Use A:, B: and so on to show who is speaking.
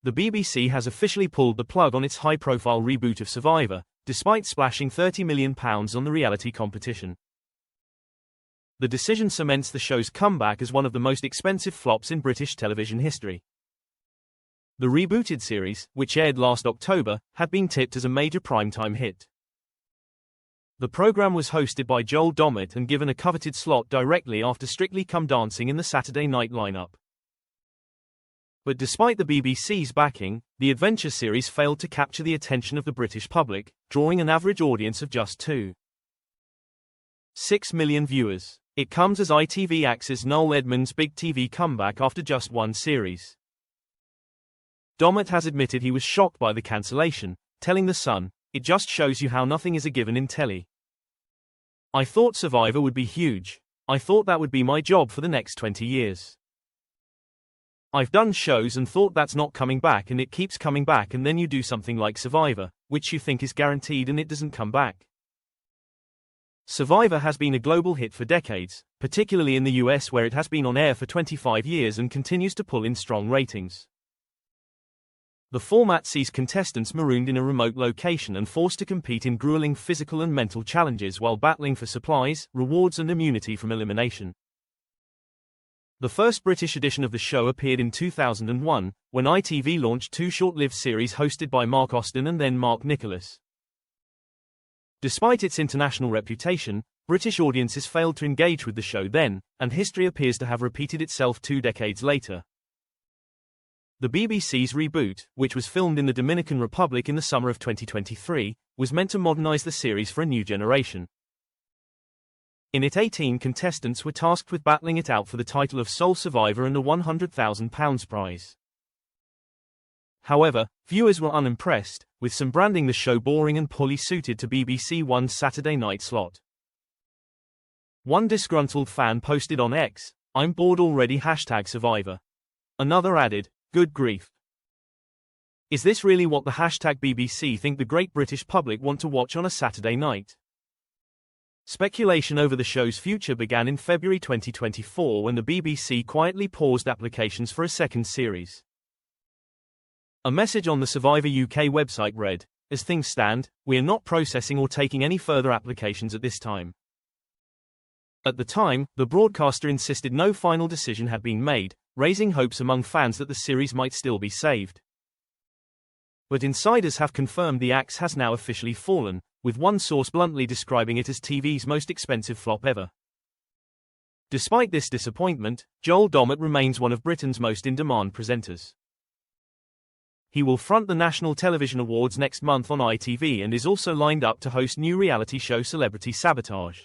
A: the BBC has officially pulled the plug on its high-profile reboot of Survivor, despite splashing £30 million on the reality competition. The decision cements the show's comeback as one of the most expensive flops in British television history. The rebooted series, which aired last October, had been tipped as a major primetime hit. The programme was hosted by Joel Dommett and given a coveted slot directly after Strictly Come Dancing in the Saturday night lineup. But despite the BBC's backing, the adventure series failed to capture the attention of the British public, drawing an average audience of just 2.6 million viewers. It comes as ITV axes Noel Edmonds' big TV comeback after just one series. Dommett has admitted he was shocked by the cancellation, telling The Sun, "It just shows you how nothing is a given in telly. I thought Survivor would be huge. I thought that would be my job for the next 20 years. I've done shows and thought that's not coming back, and it keeps coming back, and then you do something like Survivor, which you think is guaranteed, and it doesn't come back." Survivor has been a global hit for decades, particularly in the US, where it has been on air for 25 years and continues to pull in strong ratings. The format sees contestants marooned in a remote location and forced to compete in grueling physical and mental challenges while battling for supplies, rewards, and immunity from elimination. The first British edition of the show appeared in 2001, when ITV launched two short-lived series hosted by Mark Austin and then Mark Nicholas. Despite its international reputation, British audiences failed to engage with the show then, and history appears to have repeated itself 2 decades later. The BBC's reboot, which was filmed in the Dominican Republic in the summer of 2023, was meant to modernize the series for a new generation. In it, 18 contestants were tasked with battling it out for the title of sole survivor and a £100,000 prize. However, viewers were unimpressed, with some branding the show boring and poorly suited to BBC One's Saturday night slot. One disgruntled fan posted on X, "I'm bored already #Survivor." Another added, "Good grief. Is this really what the #BBC think the great British public want to watch on a Saturday night?" Speculation over the show's future began in February 2024 when the BBC quietly paused applications for a second series. A message on the Survivor UK website read, "As things stand, we are not processing or taking any further applications at this time." At the time, the broadcaster insisted no final decision had been made, raising hopes among fans that the series might still be saved. But insiders have confirmed the axe has now officially fallen, with one source bluntly describing it as TV's most expensive flop ever. Despite this disappointment, Joel Dommett remains one of Britain's most in-demand presenters. He will front the National Television Awards next month on ITV and is also lined up to host new reality show Celebrity Sabotage.